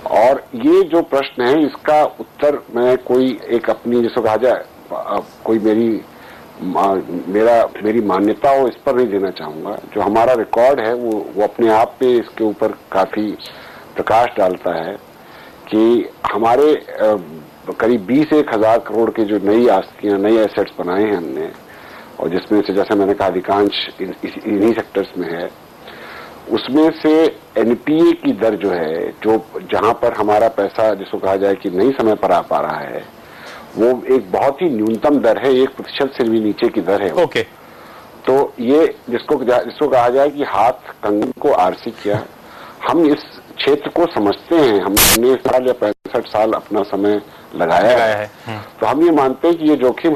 और ये जो प्रश्न है इसका उत्तर मैं कोई एक अपनी जिसको कहा जाए कोई मेरी मान्यता हो इस पर नहीं देना चाहूंगा। जो हमारा रिकॉर्ड है वो अपने आप पे इसके ऊपर काफी प्रकाश डालता है कि हमारे करीब 20-1 करोड़ के जो नई आस्तियां नए एसेट्स बनाए हैं हमने, और जिसमें से जैसे मैंने कहा अधिकांश इन्हीं सेक्टर्स में है, उसमें से एनपीए की दर जो है, जो जहां पर हमारा पैसा जिसको कहा जाए कि नहीं समय पर आ पा रहा है, वो एक बहुत ही न्यूनतम दर है, 1% से भी नीचे की दर है। ओके। तो ये जिसको कहा जाए कि हाथ कंगन को आरसी किया। हम इस क्षेत्र को समझते हैं, हमने 40 साल या 65 साल अपना समय लगाया है। तो हम ये मानते हैं कि ये जोखिम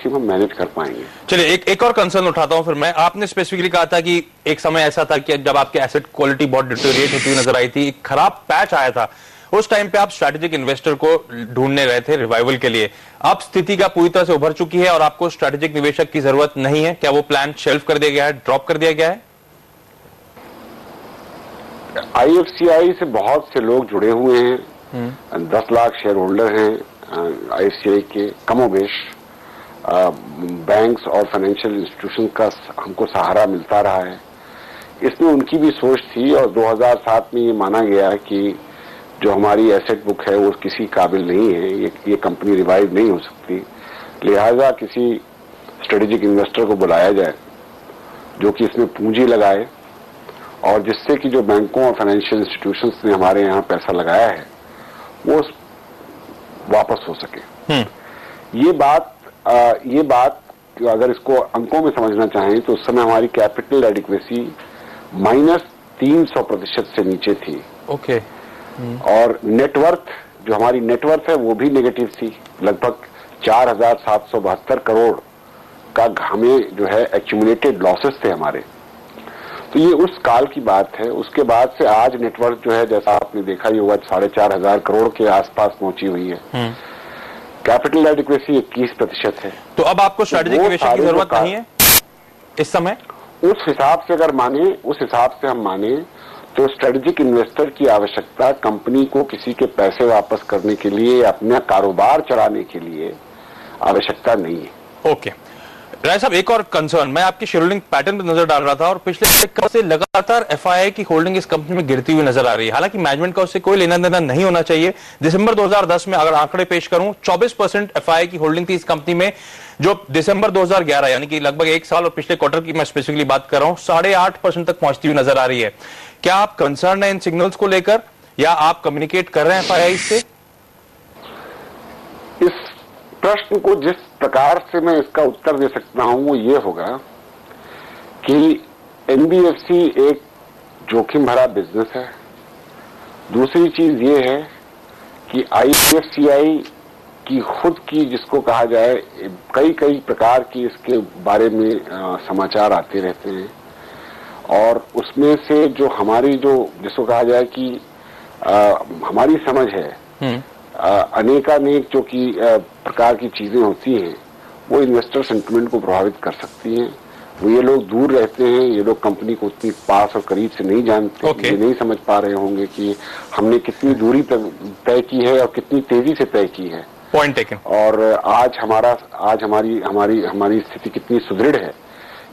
हम मैनेज कर पाएंगे। चलिए एक और कंसर्न उठाता हूं फिर मैं। आपने स्पेसिफिकली कहा था कि एक समय ऐसा था कि जब आपके एसेट क्वालिटी बहुत डिटेरियोरेट होती हुई नजर आई थी, एक खराब पैच आया था, उस टाइम पे आप स्ट्रैटेजिक इन्वेस्टर को ढूंढने रहे थे रिवाइवल के लिए। अब स्थिति का पूरी तरह से उभर चुकी है और आपको स्ट्रैटेजिक निवेशक की जरूरत नहीं है। क्या वो प्लान शेल्फ कर दिया गया है, ड्रॉप कर दिया गया है? आईएफसीआई से बहुत से लोग जुड़े हुए हैं, 10 लाख शेयर होल्डर हैं आईएफसीआई के, कमोबेश बैंक्स और फाइनेंशियल इंस्टीट्यूशन का हमको सहारा मिलता रहा है। इसमें उनकी भी सोच थी और 2007 में ये माना गया कि जो हमारी एसेट बुक है वो किसी काबिल नहीं है, ये कंपनी रिवाइव नहीं हो सकती, लिहाजा किसी स्ट्रेटेजिक इन्वेस्टर को बुलाया जाए जो कि इसमें पूंजी लगाए और जिससे कि जो बैंकों और फाइनेंशियल इंस्टीट्यूशंस ने हमारे यहाँ पैसा लगाया है वो वापस हो सके। ये बात अगर इसको अंकों में समझना चाहें तो उस समय हमारी कैपिटल एडिक्वेसी -300% से नीचे थी। ओके। और नेटवर्थ, जो हमारी नेटवर्थ है वो भी नेगेटिव थी, लगभग 4,772 करोड़ का हमें जो है एक्यूमुलेटेड लॉसेस थे हमारे। तो ये उस काल की बात है। उसके बाद से आज नेटवर्क जो है, जैसा आपने देखा ही होगा, 4,500 करोड़ के आसपास पहुंची हुई है। कैपिटल एडिक्वेसी 21% है। तो अब आपको स्ट्रैटेजिक निवेशक की जरूरत नहीं है इस समय? उस हिसाब से हम माने तो स्ट्रेटेजिक इन्वेस्टर की आवश्यकता कंपनी को किसी के पैसे वापस करने के लिए, अपना कारोबार चलाने के लिए आवश्यकता नहीं है। ओके। राय साहब, एक और कंसर्न, मैं आपकी शेयरहोल्डिंग पैटर्न पर नजर डाल रहा था और पिछले कल से लगातार एफआईआई की होल्डिंग इस कंपनी में गिरती हुई नजर आ रही है। हालांकि मैनेजमेंट का उससे कोई लेना देना नहीं होना चाहिए। दिसंबर 2010 में अगर आंकड़े पेश करूं, 24% एफआईआई की होल्डिंग थी इस कंपनी में, जो दिसंबर 2011 यानी कि लगभग 1 साल और पिछले क्वार्टर की मैं स्पेसिफिकली बात कर रहा हूं, 8.5% तक पहुंचती हुई नजर आ रही है। क्या आप कंसर्न है इन सिग्नल्स को लेकर या आप कम्युनिकेट कर रहे हैं एफआईआई से? इस प्रश्न को जिस प्रकार से मैं इसका उत्तर दे सकता हूं वो ये होगा कि एनबीएफसी एक जोखिम भरा बिजनेस है। दूसरी चीज ये है कि आईएफसीआई की खुद की, जिसको कहा जाए, कई प्रकार की इसके बारे में समाचार आते रहते हैं और उसमें से जो हमारी जिसको कहा जाए कि हमारी समझ है, अनेकानेक जो कि प्रकार की चीजें होती हैं वो इन्वेस्टर सेंटिमेंट को प्रभावित कर सकती हैं। वो ये लोग दूर रहते हैं, ये लोग कंपनी को उतनी पास और करीब से नहीं जानते। ये नहीं समझ पा रहे होंगे कि हमने कितनी दूरी तय की है और कितनी तेजी से तय की है। Point taken. और आज हमारी स्थिति कितनी सुदृढ़ है,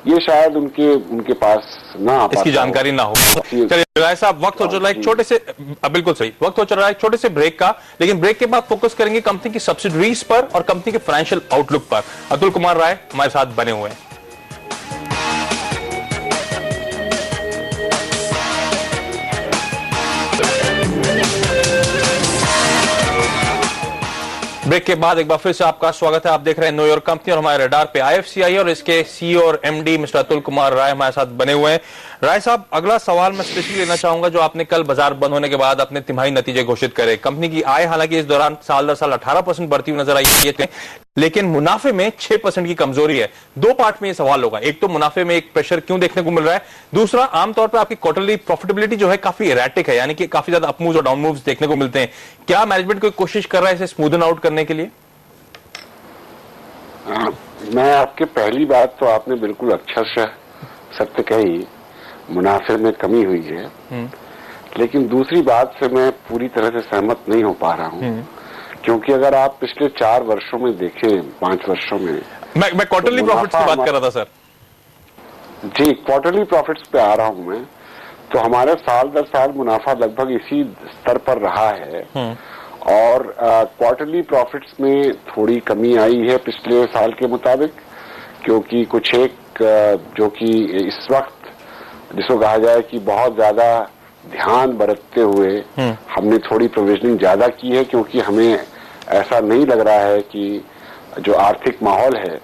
ये शायद उनके पास ना आ पाता, इसकी जानकारी ना हो। चलिए राय साहब, वक्त हो चल रहा है एक छोटे से, बिल्कुल सही, वक्त हो चल रहा है एक छोटे से ब्रेक का, लेकिन ब्रेक के बाद फोकस करेंगे कंपनी की सब्सिडरीज पर और कंपनी के फाइनेंशियल आउटलुक पर। अतुल कुमार राय हमारे साथ बने हुए हैं। ब्रेक के बाद एक बार फिर से आपका स्वागत है। आप देख रहे हैं नो योर कंपनी और हमारे रडार पे आईएफसीआई और इसके सीईओ और एमडी मिस्टर अतुल कुमार राय हमारे साथ बने हुए हैं। राय साहब, अगला सवाल मैं स्पेशली लेना चाहूंगा जो आपने कल बाजार बंद होने के बाद अपने तिमाही नतीजे घोषित करे। कंपनी की आय हालांकि इस दौरान साल दर साल 18% बढ़ती हुई नजर आई है, लेकिन मुनाफे में 6% की कमजोरी है। दो पार्ट में ये सवाल होगा, एक तो मुनाफे में एक प्रेशर क्यों देखने को मिल रहा है, दूसरा आमतौर पर आपकी क्वार्टरली प्रॉफिटेबिलिटी जो है काफी इरेटिक है, यानी कि काफी ज्यादा अप मूव्स और डाउन मूव्स देखने को मिलते हैं। क्या मैनेजमेंट कोई कोशिश कर रहा है इसे स्मूदन आउट करने के लिए? मैं आपके पहली बात तो आपने बिल्कुल अक्षरशः सत्य कही, मुनाफे में कमी हुई है, लेकिन दूसरी बात से मैं पूरी तरह से सहमत नहीं हो पा रहा हूं, क्योंकि अगर आप पिछले 4 वर्षों में देखें, 5 वर्षों में, मैं क्वार्टरली प्रॉफिट्स की बात कर रहा था सर। जी, क्वार्टरली प्रॉफिट्स पे आ रहा हूं मैं, तो हमारे साल दर साल मुनाफा लगभग इसी स्तर पर रहा है और क्वार्टरली प्रॉफिट्स में थोड़ी कमी आई है पिछले साल के मुताबिक, क्योंकि कुछ एक जो कि इस वक्त जिसको कहा जाए कि बहुत ज्यादा ध्यान बरतते हुए हमने थोड़ी प्रोविजनिंग ज्यादा की है, क्योंकि हमें ऐसा नहीं लग रहा है कि जो आर्थिक माहौल है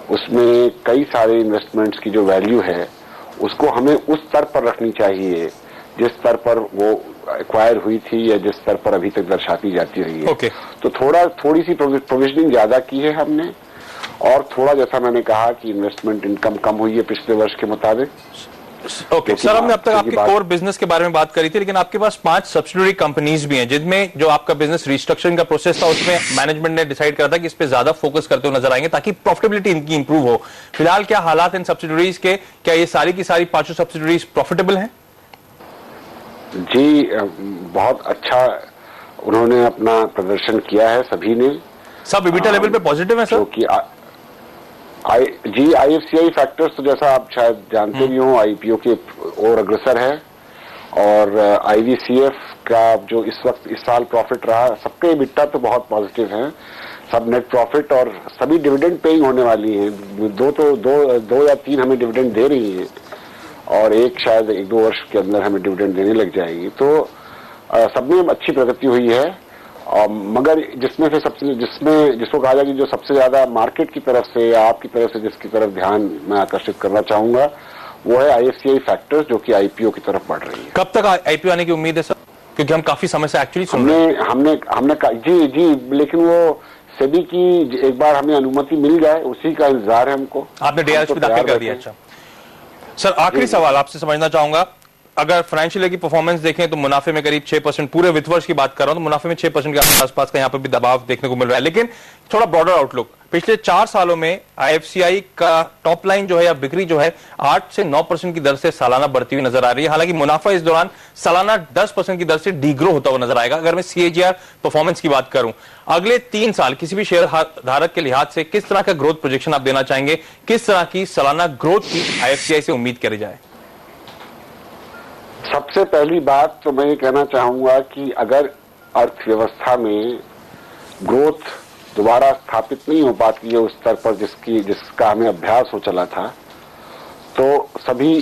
उसमें कई सारे इन्वेस्टमेंट्स की जो वैल्यू है उसको हमें उस स्तर पर रखनी चाहिए जिस स्तर पर वो एक्वायर हुई थी या जिस स्तर पर अभी तक दर्शाती जाती रही है। तो थोड़ी सी प्रोविजनिंग ज्यादा की है हमने, और थोड़ा जैसा मैंने कहा कि इन्वेस्टमेंट इनकम कम हुई है पिछले वर्ष के मुताबिक। सर, हमने अब तक आपके कोर बिजनेस के बारे में बात करी थी, लेकिन आपके पास 5 सब्सिडियरी कंपनीज भी हैं जिनमें जो आपका बिजनेस रिस्ट्रक्चरिंग का प्रोसेस था उसमें मैनेजमेंट ने डिसाइड करा था कि इस पे ज्यादा फोकस करते हुए नजर आएंगे ताकि प्रॉफिटेबिलिटी इनकी इंप्रूव हो। फिलहाल क्या हालात इन सब्सिडियरीज के, क्या ये सारी की सारी 5 सब्सिडियरीज प्रॉफिटेबल हैं? जी, बहुत अच्छा उन्होंने अपना प्रदर्शन किया है सभी ने। सब EBITDA लेवल पे पॉजिटिव है सर? IFCI फैक्टर्स तो जैसा आप शायद जानते भी हो IPO के और अग्रसर है, और IVCF का जो इस वक्त इस साल प्रॉफिट रहा, सबके EBITDA तो बहुत पॉजिटिव हैं, सब नेट प्रॉफिट, और सभी डिविडेंड पेइंग होने वाली हैं। दो या तीन हमें डिविडेंड दे रही हैं और एक शायद 1-2 वर्ष के अंदर हमें डिविडेंड देने लग जाएगी। तो सब में अच्छी प्रगति हुई है, और मगर जिसमें से जिसको कहा जाए कि जो सबसे ज्यादा मार्केट की तरफ से या आपकी तरफ से जिसकी तरफ ध्यान मैं आकर्षित करना चाहूंगा वो है IFCI फैक्टर्स, जो कि IPO की तरफ बढ़ रही है। कब तक IPO आने की उम्मीद है सर? क्योंकि हम काफी समय से एक्चुअली सुन रहे हैं। हमने जी, लेकिन वो सेबी की एक बार हमें अनुमति मिल जाए उसी का इंतजार है हमको। आपने DRH पे दाखिल कर दिया? अच्छा सर, आखिरी सवाल आपसे समझना चाहूंगा, अगर फाइनेंशियल ईयर की परफॉर्मेंस देखें तो मुनाफे में करीब 6%, पूरे वित्त वर्ष की बात कर रहा हूं तो मुनाफे में 6% के आसपास का यहां पर भी दबाव देखने को मिल रहा है। लेकिन थोड़ा ब्रॉडर आउटलुक, पिछले 4 सालों में IFCI का टॉप लाइन जो है या बिक्री जो है 8 से 9% की दर से सालाना बढ़ती हुई नजर आ रही है। हालांकि मुनाफा इस दौरान सालाना 10% की दर से डीग्रो होता हुआ नजर आएगा। अगर मैं CAGR परफॉर्मेंस की बात करूं, अगले 3 साल किसी भी शेयर धारक के लिहाज से किस तरह का ग्रोथ प्रोजेक्शन आप देना चाहेंगे? किस तरह की सालाना ग्रोथ की IFCI से उम्मीद करी जाए? सबसे पहली बात तो मैं ये कहना चाहूंगा कि अगर अर्थव्यवस्था में ग्रोथ दोबारा स्थापित नहीं हो पाती है उस स्तर पर जिसका हमें अभ्यास हो चला था, तो सभी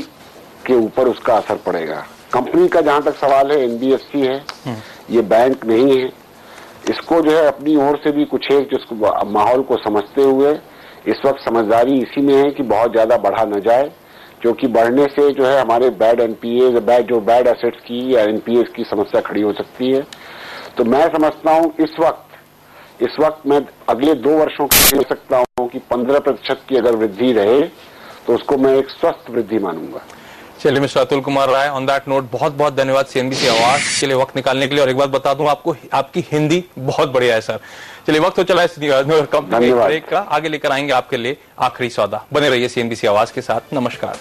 के ऊपर उसका असर पड़ेगा। कंपनी का जहां तक सवाल है, NBFC है, ये बैंक नहीं है। इसको जो है अपनी ओर से भी कुछ एक जिसको माहौल को समझते हुए इस वक्त समझदारी इसी में है कि बहुत ज्यादा बढ़ा न जाए, क्योंकि बढ़ने से जो है हमारे बैड एसेट्स की या NPAs की समस्या खड़ी हो सकती है। तो मैं समझता हूं इस वक्त मैं अगले 2 वर्षों के लिए सकता हूं कि 15% की अगर वृद्धि रहे तो उसको मैं एक स्वस्थ वृद्धि मानूंगा। चलिए mister Atul Kumar Rai, on that note बहुत बहुत धन्यवाद CNBC आवाज के लिए वक्त निकालने के लिए। और एक बात बता दूं आपको, आपकी हिंदी बहुत बढ़िया है सर। चलिए वक्त हो चला है कंपनी ब्रेक का, आगे लेकर आएंगे आपके लिए आखिरी सौदा। बने रहिए CNBC आवाज के साथ। नमस्कार।